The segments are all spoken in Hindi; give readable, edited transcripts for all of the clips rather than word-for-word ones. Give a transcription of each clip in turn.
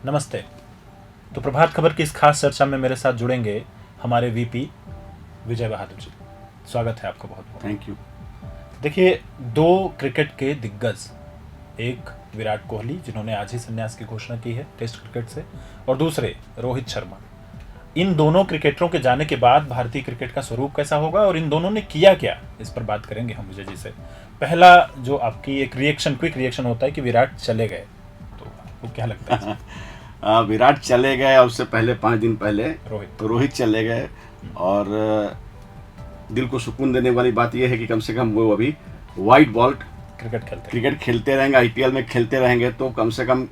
नमस्ते। तो प्रभात खबर की इस खास चर्चा में मेरे साथ जुड़ेंगे हमारे वीपी विजय बहादुर जी। स्वागत है आपका बहुत बहुत। Thank you. देखिए, दो क्रिकेट के दिग्गज, एक विराट कोहली जिन्होंने आज ही संन्यास की घोषणा की है टेस्ट क्रिकेट से, और दूसरे रोहित शर्मा। इन दोनों क्रिकेटरों के जाने के बाद भारतीय क्रिकेट का स्वरूप कैसा होगा और इन दोनों ने किया क्या, इस पर बात करेंगे हम विजय जी से। पहला जो आपकी एक रिएक्शन, क्विक रिएक्शन होता है कि विराट चले गए, तो आपको क्या लगता है? विराट चले गए और उससे पहले 5 दिन पहले रोहित चले गए। और दिल को सुकून देने वाली बात यह है कि कम से कम वो अभी वाइट बॉल क्रिकेट खेलते रहेंगे, आईपीएल में खेलते रहेंगे, तो कम से कम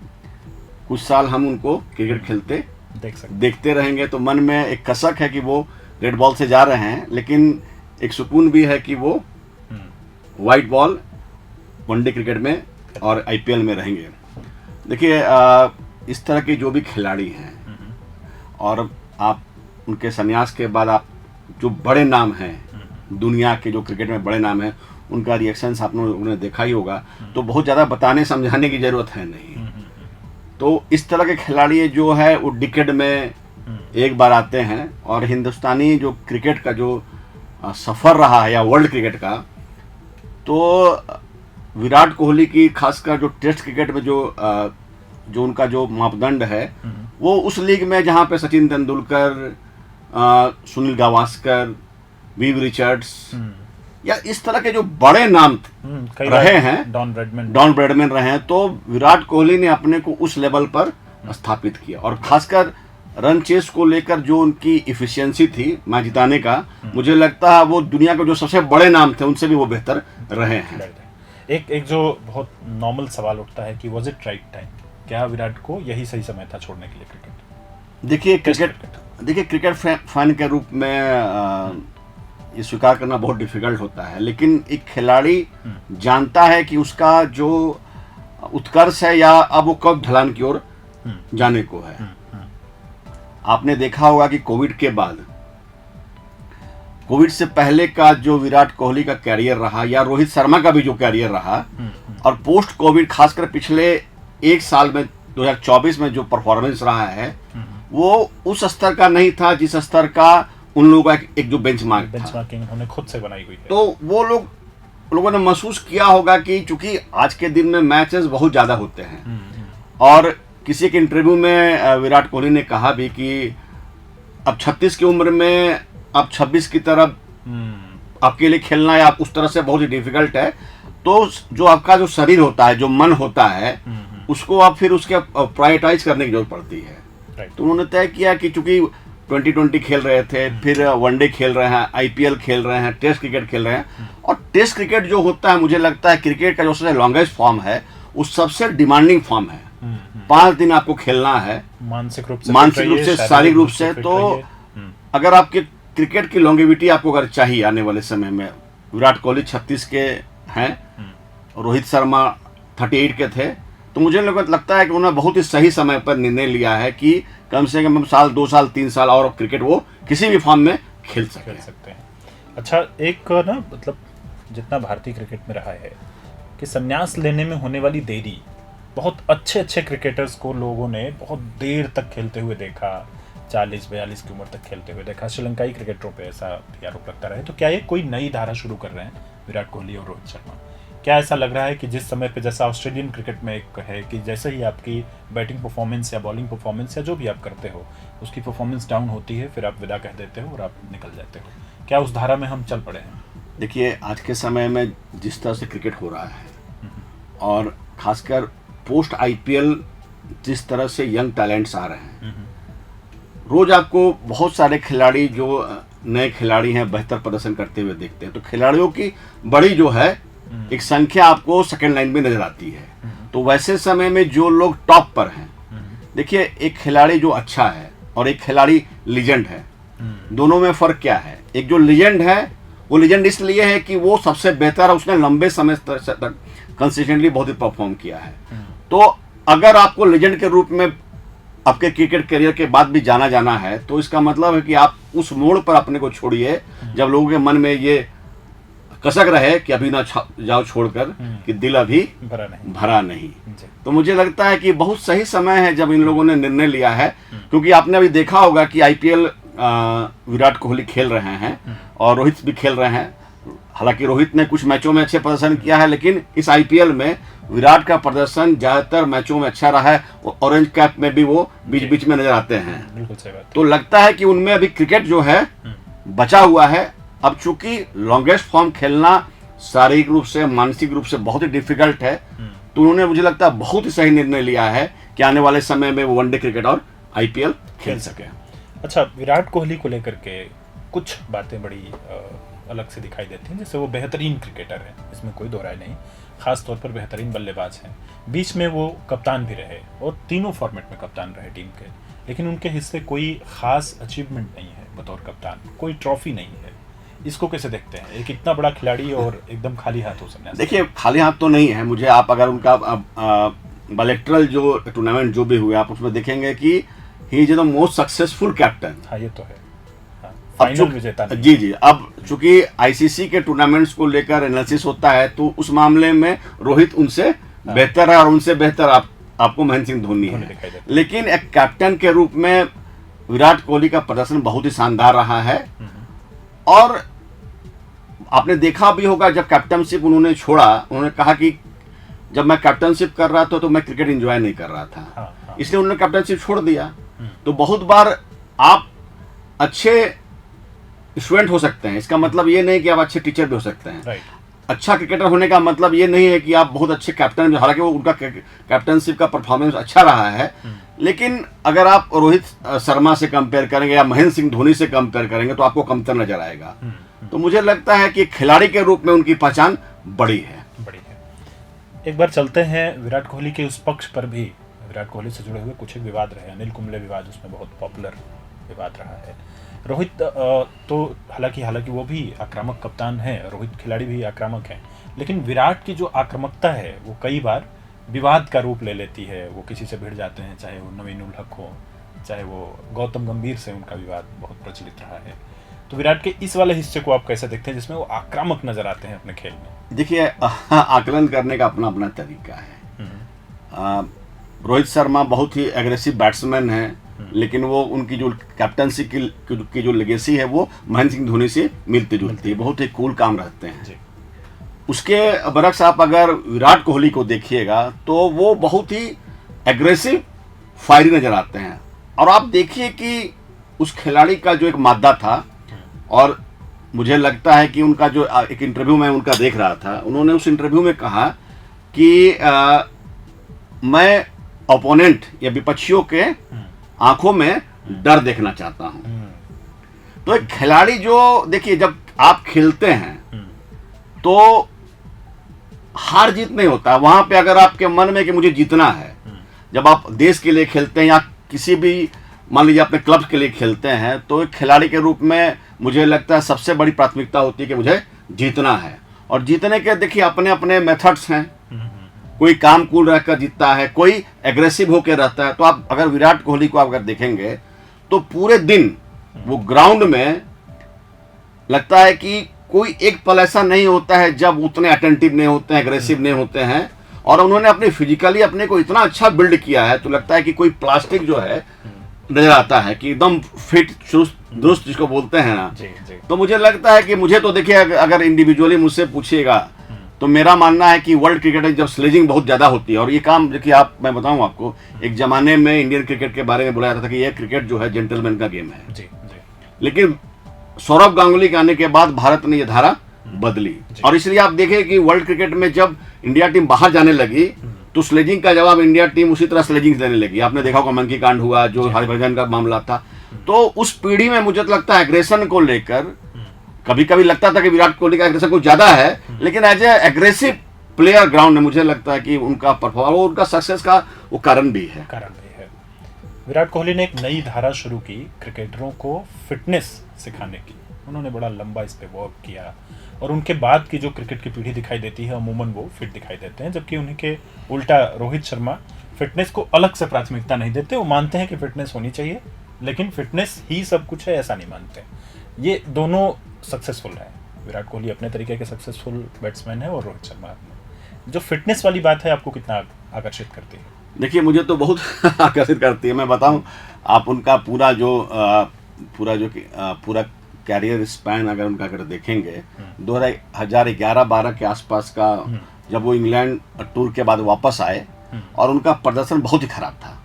कुछ साल हम उनको क्रिकेट खेलते देखते रहेंगे। तो मन में एक कसक है कि वो रेड बॉल से जा रहे हैं, लेकिन एक सुकून भी है कि वो वाइट बॉल वनडे क्रिकेट में और आईपीएल में रहेंगे। देखिए, इस तरह के जो भी खिलाड़ी हैं और आप उनके संन्यास के बाद आप जो बड़े नाम हैं दुनिया के, जो क्रिकेट में बड़े नाम हैं, उनका रिएक्शंस आप लोगों ने देखा ही होगा, तो बहुत ज़्यादा बताने समझाने की ज़रूरत है नहीं। तो इस तरह के खिलाड़ी जो है वो डिकेड में एक बार आते हैं, और हिंदुस्तानी जो क्रिकेट का जो सफ़र रहा है या वर्ल्ड क्रिकेट का, तो विराट कोहली की खासकर जो टेस्ट क्रिकेट में जो उनका जो मापदंड है, वो उस लीग में जहाँ पे सचिन तेंदुलकर, सुनील गावस्कर, वीव रिचर्ड्स या इस तरह के जो बड़े नाम रहे हैं, डॉन ब्रैडमैन रहे हैं, तो विराट कोहली ने अपने को उस लेवल पर स्थापित किया। और खासकर रन चेस को लेकर जो उनकी इफिशियंसी थी मैच जिताने का, मुझे लगता है वो दुनिया के जो सबसे बड़े नाम थे उनसे भी वो बेहतर रहे हैं। एक जो बहुत नॉर्मल सवाल उठता है कि वाज इट राइट टाइम, क्या विराट को यही सही समय था छोड़ने के लिए क्रिकेट? देखिए क्रिकेट फैन के रूप में ये स्वीकार करना बहुत डिफिकल्ट होता है, लेकिन एक खिलाड़ी जानता है कि उसका जो उत्कर्ष है या अब वो कब ढलान की ओर जाने को है। आपने देखा होगा कि कोविड के बाद, कोविड से पहले का जो विराट कोहली का कैरियर रहा या रोहित शर्मा का भी जो कैरियर रहा, और पोस्ट कोविड खासकर पिछले एक साल में 2024 में जो परफॉर्मेंस रहा है, वो उस स्तर का नहीं था जिस स्तर का उन लोगों का एक जो बेंचमार्किंग उन्होंने खुद से बनाई हुई है। तो वो लोगों ने महसूस किया होगा कि चूंकि आज के दिन में मैचेस बहुत ज़्यादा होते हैं, और किसी एक इंटरव्यू में विराट कोहली ने कहा भी कि अब 36 की उम्र में अब 26 की तरफ आपके लिए खेलना या उस तरह से बहुत ही डिफिकल्ट है। तो जो आपका जो शरीर होता है, जो मन होता है, उसको आप फिर उसके प्रायोरिटाइज करने की जरूरत पड़ती है। तो उन्होंने तय किया कि चूंकि 2020 खेल रहे थे, फिर वनडे खेल रहे हैं, आईपीएल खेल रहे हैं, टेस्ट क्रिकेट खेल रहे हैं, और टेस्ट क्रिकेट जो होता है, मुझे लगता है क्रिकेट का जो सबसे लॉन्गेस्ट फॉर्म है, वो सबसे डिमांडिंग फॉर्म है। 5 दिन आपको खेलना है, मानसिक रूप से, शारीरिक रूप से। तो अगर आपके क्रिकेट की लॉन्गेविटी आपको अगर चाहिए आने वाले समय में, विराट कोहली 36 के हैं, रोहित शर्मा 38 के थे, तो मुझे लगता है कि उन्होंने बहुत ही सही समय पर निर्णय लिया है कि कम से कम साल, 2 साल, 3 साल और क्रिकेट वो किसी भी फॉर्म में खेल सकते हैं। अच्छा, एक ना मतलब जितना भारतीय क्रिकेट में रहा है कि संन्यास लेने में होने वाली देरी, बहुत अच्छे अच्छे क्रिकेटर्स को लोगों ने बहुत देर तक खेलते हुए देखा, 40-42 की उम्र तक खेलते हुए देखा। श्रीलंकाई क्रिकेटरों पे ऐसा आरोप लगता रहा है। तो क्या ये कोई नई धारा शुरू कर रहे हैं विराट कोहली और रोहित शर्मा? क्या ऐसा लग रहा है कि जिस समय पे, जैसा ऑस्ट्रेलियन क्रिकेट में एक है कि जैसे ही आपकी बैटिंग परफॉर्मेंस या बॉलिंग परफॉर्मेंस या जो भी आप करते हो उसकी परफॉर्मेंस डाउन होती है, फिर आप विदा कह देते हो और आप निकल जाते हो, क्या उस धारा में हम चल पड़े हैं? देखिए, आज के समय में जिस तरह से क्रिकेट हो रहा है, और खासकर पोस्ट आईपीएल जिस तरह से यंग टैलेंट्स आ रहे हैं, रोज आपको बहुत सारे खिलाड़ी जो नए खिलाड़ी हैं बेहतर प्रदर्शन करते हुए देखते हैं। तो खिलाड़ियों की बड़ी जो है एक संख्या आपको सेकंड लाइन में नजर आती है। तो वैसे समय में जो लोग टॉप पर हैं, देखिए एक खिलाड़ी जो अच्छा है और एक खिलाड़ी लीजेंड है, दोनों में फर्क क्या है? एक जो लीजेंड है, वो लीजेंड इसलिए है कि वो सबसे बेहतर है, उसने लंबे समय तक कंसिस्टेंटली बहुत ही परफॉर्म किया है। तो अगर आपको लीजेंड के रूप में आपके क्रिकेट करियर के बाद भी जाना है, तो इसका मतलब है कि आप उस मोड़ पर अपने को छोड़िए जब लोगों के मन में ये कसक रहे कि अभी ना जाओ छोड़कर, कि दिल अभी भरा नहीं। तो मुझे लगता है कि बहुत सही समय है जब इन लोगों ने निर्णय लिया है, क्योंकि आपने अभी देखा होगा कि आईपीएल विराट कोहली खेल रहे हैं और रोहित भी खेल रहे हैं। हालांकि रोहित ने कुछ मैचों में अच्छे प्रदर्शन किया है, लेकिन इस आईपीएल में विराट का प्रदर्शन ज्यादातर मैचों में अच्छा रहा है। ऑरेंज कैप में भी वो बीच बीच में नजर आते हैं। बिल्कुल सही बात। तो लगता है कि उनमें अभी क्रिकेट जो है बचा हुआ है। अब चूंकि लॉन्गेस्ट फॉर्म खेलना शारीरिक रूप से, मानसिक रूप से बहुत ही डिफिकल्ट है, तो उन्होंने मुझे लगता है बहुत ही सही निर्णय लिया है कि आने वाले समय में वो वनडे क्रिकेट और आईपीएल खेल सके। अच्छा, विराट कोहली को लेकर के कुछ बातें बड़ी अलग से दिखाई देती हैं। जैसे वो बेहतरीन क्रिकेटर है, इसमें कोई दो राय नहीं, खास तौर पर बेहतरीन बल्लेबाज हैं। बीच में वो कप्तान भी रहे और तीनों फॉर्मेट में कप्तान रहे टीम के, लेकिन उनके हिस्से कोई खास अचीवमेंट नहीं है बतौर कप्तान, कोई ट्रॉफी नहीं है। इसको कैसे देखते हैं, एक इतना बड़ा खिलाड़ी और एकदम खाली हाथ हो सकता है? देखिए, खाली हाथ तो नहीं है। मुझे आप अगर उनका बायलैटरल जो टूर्नामेंट जो भी हुए, आप उसमें देखेंगे कि he is the most successful captain. हाँ, ये तो है। फाइनल विजेता जी। अब चूंकि आईसीसी के टूर्नामेंट्स को लेकर एनालिसिस होता है, तो उस मामले में रोहित उनसे बेहतर है और उनसे बेहतर आपको महेंद्र सिंह धोनी है। लेकिन एक कैप्टन के रूप में विराट कोहली का प्रदर्शन बहुत ही शानदार रहा है। और आपने देखा भी होगा, जब कैप्टनशिप उन्होंने छोड़ा, उन्होंने कहा कि जब मैं कैप्टनशिप कर रहा था तो मैं क्रिकेट एंजॉय नहीं कर रहा था, इसलिए उन्होंने कैप्टनशिप छोड़ दिया। तो बहुत बार आप अच्छे स्टूडेंट हो सकते हैं, इसका मतलब ये नहीं कि आप अच्छे टीचर भी हो सकते हैं। अच्छा क्रिकेटर होने का मतलब ये नहीं है कि आप बहुत अच्छे कैप्टन भी, हालांकि वो उनका कैप्टनशिप का परफॉर्मेंस अच्छा रहा है, लेकिन अगर आप रोहित शर्मा से कंपेयर करेंगे या महेंद्र सिंह धोनी से कंपेयर करेंगे तो आपको कमतर नजर आएगा। तो मुझे लगता है कि खिलाड़ी के रूप में उनकी पहचान बड़ी है। एक बार चलते हैं विराट कोहली के उस पक्ष पर भी। विराट कोहली से जुड़े हुए कुछ एक विवाद रहे, अनिल कुंबले विवाद उसमें बहुत पॉपुलर विवाद रहा है। रोहित तो हालांकि वो भी आक्रामक कप्तान है, रोहित खिलाड़ी भी आक्रामक है, लेकिन विराट की जो आक्रामकता है वो कई बार विवाद का रूप ले लेती है। वो किसी से भिड़ जाते हैं, चाहे वो नवीन उल हक हो, चाहे वो गौतम गंभीर से उनका विवाद बहुत प्रचलित रहा है। तो विराट के इस वाले हिस्से को आप कैसे देखते हैं जिसमें वो आक्रामक नजर आते हैं अपने खेल में? देखिए, आकलन करने का अपना अपना तरीका है। रोहित शर्मा बहुत ही एग्रेसिव बैट्समैन है, लेकिन वो उनकी जो कैप्टनसी की जो लेगेसी है वो महेंद्र सिंह धोनी से मिलती जुलती है, बहुत ही कूल काम रहते हैं। उसके बरक्स आप अगर विराट कोहली को देखिएगा तो वो बहुत ही एग्रेसिव फायरी नजर आते हैं। और आप देखिए कि उस खिलाड़ी का जो एक मादा था, और मुझे लगता है कि उनका जो एक इंटरव्यू में उनका देख रहा था, उन्होंने उस इंटरव्यू में कहा कि मैं ओपोनेंट या विपक्षियों के आंखों में डर देखना चाहता हूं। तो एक खिलाड़ी जो, देखिए, जब आप खेलते हैं तो हार जीत नहीं होता, वहां पे अगर आपके मन में कि मुझे जीतना है, जब आप देश के लिए खेलते हैं या किसी भी, मान लीजिए अपने क्लब के लिए खेलते हैं, तो एक खिलाड़ी के रूप में मुझे लगता है सबसे बड़ी प्राथमिकता होती है कि मुझे जीतना है। और जीतने के देखिए अपने अपने मेथड्स हैं, कोई काम कूल रहकर जीतता है, कोई एग्रेसिव होकर रहता है। तो आप अगर विराट कोहली को अगर देखेंगे तो पूरे दिन वो ग्राउंड में लगता है कि कोई एक पल ऐसा नहीं होता है जब उतने अटेंटिव नहीं होते हैं, एग्रेसिव नहीं होते हैं। और उन्होंने अपने फिजिकली अपने को इतना अच्छा बिल्ड किया है, तो लगता है कि कोई प्लास्टिक जो है नजर आता है कि एकदम फिट चुस्त दुरुस्त जिसको बोलते हैं ना। तो मुझे लगता है कि, मुझे तो देखिए अगर इंडिविजुअली मुझसे पूछिएगा तो मेरा मानना है कि वर्ल्ड क्रिकेट में जब स्लेजिंग बहुत ज्यादा होती है, और ये काम देखिए मैं बताऊं आपको, एक जमाने में इंडियन क्रिकेट के बारे में बोला जाता था कि यह क्रिकेट जो है जेंटलमैन का गेम है। लेकिन सौरव गांगुली के आने के बाद भारत ने यह धारा बदली, और इसलिए आप देखें कि वर्ल्ड क्रिकेट में जब इंडिया टीम बाहर जाने लगी तो स्लेजिंग का जवाब इंडिया टीम उसी तरह स्लेजिंग देने लगी। आपने देखा होगा मंकी कांड हुआ, जो हरिभजन का मामला था। तो उस पीढ़ी में मुझे लगता है एग्रेशन को लेकर कभी कभी लगता था कि विराट कोहली का एग्रेशन कुछ ज्यादा है, लेकिन as a aggressive player ground में मुझे लगता है कि उनका परफॉर्मेंस, उनका सक्सेस का वो कारण भी है। विराट कोहली ने एक नई धारा शुरू की क्रिकेटरों को फिटनेस सिखाने की। उन्होंने बड़ा लंबा इस पे वर्क किया, और उनके बाद की जो क्रिकेट की पीढ़ी दिखाई देती है अमूमन वो फिट दिखाई देते हैं, जबकि उनके उल्टा रोहित शर्मा फिटनेस को अलग से प्राथमिकता नहीं देते। वो मानते हैं कि फिटनेस होनी चाहिए, लेकिन फिटनेस ही सब कुछ है ऐसा नहीं मानते। ये दोनों सक्सेसफुल है। विराट कोहली अपने तरीके के सक्सेसफुल बैट्समैन है और रोहित शर्मा जो फिटनेस वाली बात है आपको कितना आकर्षित करती है? देखिए मुझे तो बहुत आकर्षित करती है। मैं बताऊं, आप उनका पूरा कैरियर स्पैन अगर उनका अगर देखेंगे 2011-12 के आसपास का, जब वो इंग्लैंड टूर के बाद वापस आए और उनका प्रदर्शन बहुत ही खराब था,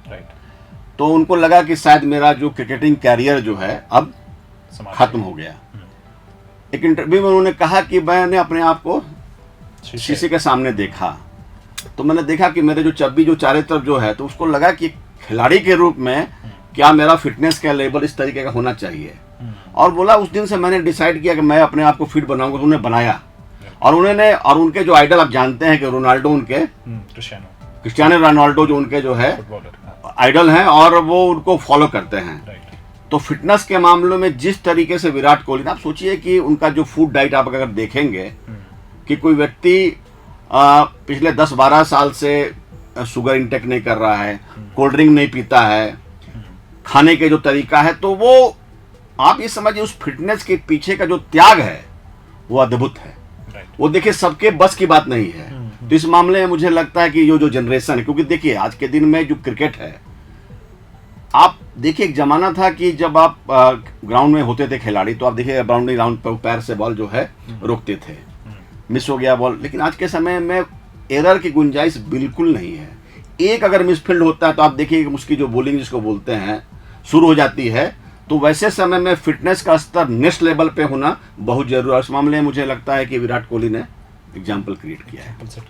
तो उनको लगा कि शायद मेरा जो क्रिकेटिंग कैरियर जो है अब खत्म हो गया। एक इंटरव्यू में उन्होंने कहा कि मैंने अपने आप को शीशे के सामने देखा, तो मैंने देखा कि मेरे जो चब्बी जो चारों तरफ जो है, तो उसको लगा कि खिलाड़ी के रूप में क्या मेरा फिटनेस का लेवल इस तरीके का होना चाहिए। और बोला उस दिन से मैंने डिसाइड किया कि मैं अपने आप को फिट बनाऊंगा। तो उन्हें बनाया और उनके जो आइडल आप जानते हैं कि रोनाल्डो, उनके क्रिस्टियानो रोनाल्डो जो उनके जो है आइडल हैं और वो उनको फॉलो करते हैं। तो फिटनेस के मामलों में जिस तरीके से विराट कोहली, आप सोचिए कि उनका जो फूड डाइट आप अगर देखेंगे कि कोई व्यक्ति पिछले 10-12 साल से शुगर इंटेक नहीं कर रहा है, कोल्ड ड्रिंक नहीं पीता है, खाने के जो तरीका है, तो वो आप ये समझिए उस फिटनेस के पीछे का जो त्याग है वो अद्भुत है। वो देखिए सबके बस की बात नहीं है। तो इस मामले में मुझे लगता है कि जो जनरेशन है, क्योंकि देखिए आज के दिन में जो क्रिकेट है, आप देखिए एक जमाना था कि जब आप ग्राउंड में होते थे खिलाड़ी, तो आप देखिए बाउंड्री राउंड पर पैर से बॉल जो है रोकते थे, मिस हो गया बॉल। लेकिन आज के समय में एरर की गुंजाइश बिल्कुल नहीं है। एक अगर मिसफील्ड होता है तो आप देखिए उसकी जो बॉलिंग जिसको बोलते हैं शुरू हो जाती है। तो वैसे समय में फिटनेस का स्तर नेक्स्ट लेवल पे होना बहुत जरूरी है। इस मामले में मुझे लगता है कि विराट कोहली ने एग्जाम्पल क्रिएट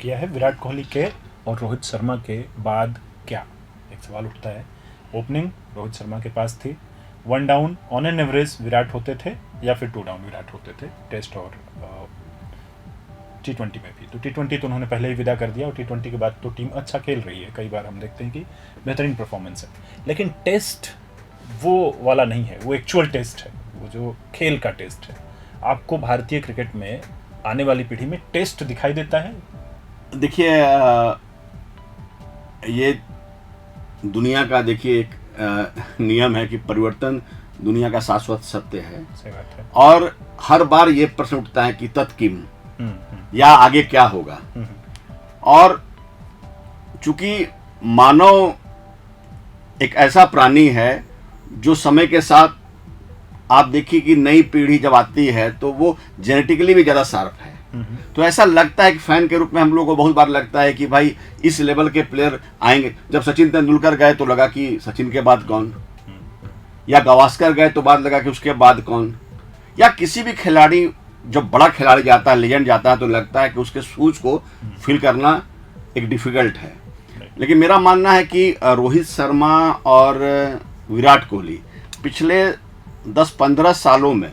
किया है। विराट कोहली के और रोहित शर्मा के बाद क्या एक सवाल उठता है, ओपनिंग रोहित शर्मा के पास थी, 1 down on an average Virat होते थे या फिर 2 डाउन विराट होते थे टेस्ट और T20 में भी। तो T20 तो उन्होंने पहले ही विदा कर दिया और T20 के बाद तो टीम अच्छा खेल रही है, कई बार हम देखते हैं कि बेहतरीन परफॉर्मेंस है, लेकिन टेस्ट वो वाला नहीं है, वो एक्चुअल टेस्ट है, वो जो खेल का टेस्ट है। आपको भारतीय क्रिकेट में आने वाली पीढ़ी में टेस्ट दिखाई देता है? देखिए ये दुनिया का देखिए एक नियम है कि परिवर्तन दुनिया का शाश्वत सत्य है। सही बात है। और हर बार ये प्रश्न उठता है कि तत्किम या आगे क्या होगा। और चूंकि मानव एक ऐसा प्राणी है जो समय के साथ आप देखिए कि नई पीढ़ी जब आती है तो वो जेनेटिकली भी ज़्यादा शार्प है। तो ऐसा लगता है कि फैन के रूप में हम लोगों को बहुत बार लगता है कि भाई इस लेवल के प्लेयर आएंगे। जब सचिन तेंदुलकर गए तो लगा कि सचिन के बाद कौन, या गावस्कर गए तो बाद लगा कि उसके बाद कौन, या किसी भी खिलाड़ी जब बड़ा खिलाड़ी जाता है, लेजेंड जाता है, तो लगता है कि उसके शूज को फिल करना एक डिफिकल्ट है। लेकिन मेरा मानना है कि रोहित शर्मा और विराट कोहली पिछले 10-15 सालों में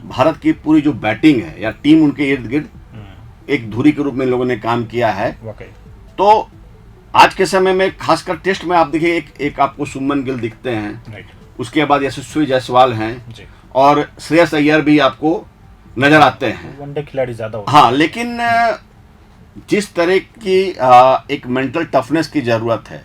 भारत की पूरी जो बैटिंग है या टीम उनके इर्द गिर्द एक धुरी के रूप में लोगों ने काम किया है। तो आज के समय में खासकर टेस्ट में आप देखिए एक आपको शुभमन गिल दिखते हैं, उसके बाद यशस्वी जायसवाल हैं और श्रेयस अय्यर भी आपको नजर आते हैं। वनडे खिलाड़ी ज्यादा हाँ, लेकिन जिस तरह की एक मेंटल टफनेस की जरूरत है,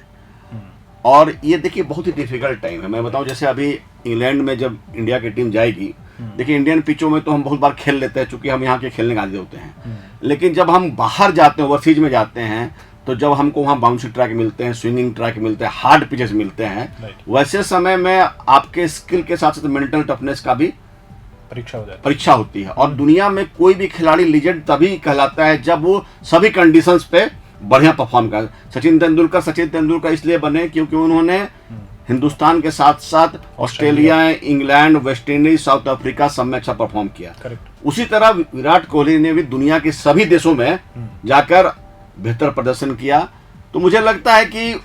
और ये देखिए बहुत ही डिफिकल्ट टाइम है। मैं बताऊं, जैसे अभी इंग्लैंड में जब इंडिया की टीम जाएगी, देखिए इंडियन पिचों में तो हम बहुत बार खेल लेते हैं चूंकि हम यहाँ के खेलने के आदि होते हैं, लेकिन जब हम बाहर जाते हैं, ओवरसीज में जाते हैं, तो जब हमको वहाँ बाउंसी ट्रैक मिलते हैं, स्विंगिंग ट्रैक मिलते हैं, हार्ड पिचेस मिलते हैं, वैसे समय में आपके स्किल के साथ साथ मेंटल टफनेस का भी परीक्षा होती है। और दुनिया में कोई भी खिलाड़ी लीजेंड तभी कहलाता है जब वो सभी कंडीशंस पे बढ़िया परफॉर्म कर। सचिन तेंदुलकर इसलिए बने क्योंकि उन्होंने हिंदुस्तान के साथ साथ Australia, England, West Indies, south Africa सब में अच्छा परफॉर्म किया। उसी तरह विराट कोहली ने भी दुनिया के सभी देशों में जाकर बेहतर प्रदर्शन किया। तो मुझे लगता है कि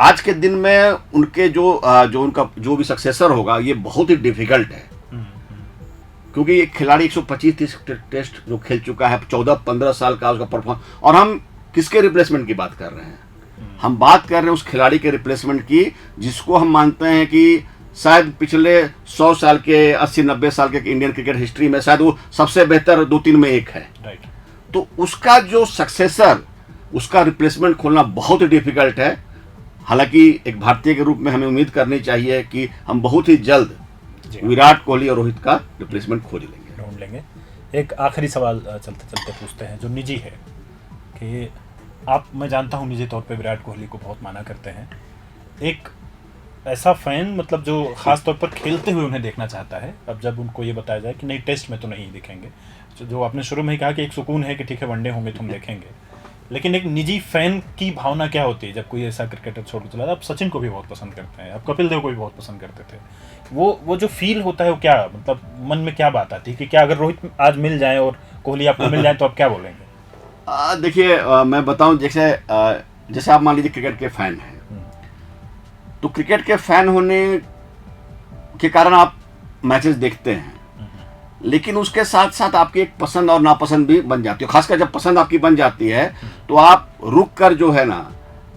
आज के दिन में उनके जो भी सक्सेसर होगा ये बहुत ही डिफिकल्ट है, क्योंकि एक खिलाड़ी 125-30 टेस्ट जो खेल चुका है, 14-15 साल का उसका परफॉर्म, और हम किसके रिप्लेसमेंट की बात कर रहे हैं? हम बात कर रहे हैं उस खिलाड़ी के रिप्लेसमेंट की जिसको हम मानते हैं कि शायद पिछले 100 साल के 80-90 साल के इंडियन क्रिकेट हिस्ट्री में शायद वो सबसे बेहतर 2-3 में एक है। तो उसका जो सक्सेसर, उसका रिप्लेसमेंट खोलना बहुत ही डिफिकल्ट है। हालांकि एक भारतीय के रूप में हमें उम्मीद करनी चाहिए कि हम बहुत ही जल्द विराट कोहली और रोहित का रिप्लेसमेंट खोज लेंगे, ढूंढ लेंगे। एक आखिरी सवाल चलते चलते पूछते हैं जो निजी है कि मैं जानता हूँ निजी तौर पे विराट कोहली को बहुत माना करते हैं, एक ऐसा फैन मतलब जो खास तौर पर खेलते हुए उन्हें देखना चाहता है, अब जब उनको ये बताया जाए कि नहीं टेस्ट में तो नहीं दिखेंगे, जो आपने शुरू में ही कहा कि एक सुकून है कि ठीक है वनडे होंगे तो हम देखेंगे, लेकिन एक निजी फैन की भावना क्या होती है जब कोई ऐसा क्रिकेटर छोड़ के चला जाता है? आप सचिन को भी बहुत पसंद करते हैं, आप कपिल देव को भी बहुत पसंद करते थे, वो जो फील होता है वो क्या मतलब मन में क्या बात आती है कि क्या अगर रोहित आज मिल जाए और कोहली आपको मिल जाए तो आप क्या बोलेंगे? देखिए मैं बताऊं, जैसे आप मान लीजिए क्रिकेट के फैन हैं, तो क्रिकेट के फैन होने के कारण आप मैचेस देखते हैं, लेकिन उसके साथ साथ आपकी एक पसंद और नापसंद भी बन जाती है। खासकर जब पसंद आपकी बन जाती है तो आप रुक कर जो है ना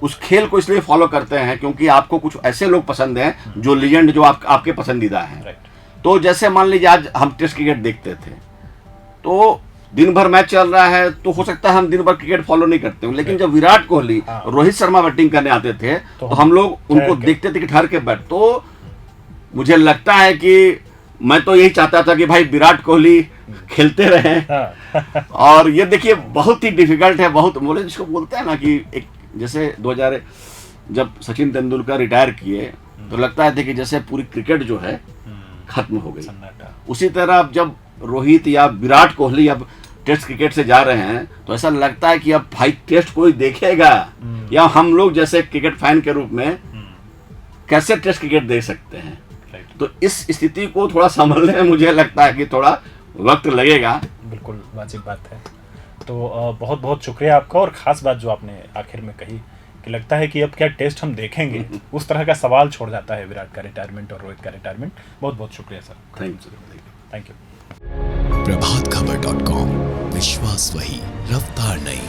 उस खेल को इसलिए फॉलो करते हैं क्योंकि आपको कुछ ऐसे लोग पसंद हैं जो लीजेंड, जो आपके पसंदीदा हैं। तो जैसे मान लीजिए आज हम टेस्ट क्रिकेट देखते थे, तो दिन भर मैच चल रहा है तो हो सकता है हम दिन भर क्रिकेट फॉलो नहीं करते हो, लेकिन जब विराट कोहली, रोहित शर्मा बैटिंग करने आते थे तो हम लोग उनको देखते थे कि ठहर के बैठ। तो मुझे लगता है कि मैं तो यही चाहता था कि भाई विराट कोहली खेलते रहे। और ये देखिए बहुत ही डिफिकल्ट है, बहुत बोले जिसको बोलते हैं ना कि एक जैसे 2000 जब सचिन तेंदुलकर रिटायर किए तो लगता है कि जैसे पूरी क्रिकेट जो है खत्म हो गई। उसी तरह अब जब रोहित या विराट कोहली अब टेस्ट क्रिकेट से जा रहे हैं तो ऐसा लगता है कि अब भाई टेस्ट कोई देखेगा, या हम लोग जैसे क्रिकेट फैन के रूप में कैसे टेस्ट क्रिकेट देख सकते हैं। तो इस स्थिति को थोड़ा संभलने में मुझे लगता है कि थोड़ा वक्त लगेगा। बिल्कुल वाजिब बात है। तो बहुत बहुत शुक्रिया आपका, और ख़ास बात जो आपने आखिर में कही कि लगता है कि अब क्या टेस्ट हम देखेंगे, उस तरह का सवाल छोड़ जाता है विराट का रिटायरमेंट और रोहित का रिटायरमेंट। बहुत बहुत शुक्रिया सर। Thank you. प्रभातखबर.com, विश्वास वही, रफ्तार नहीं।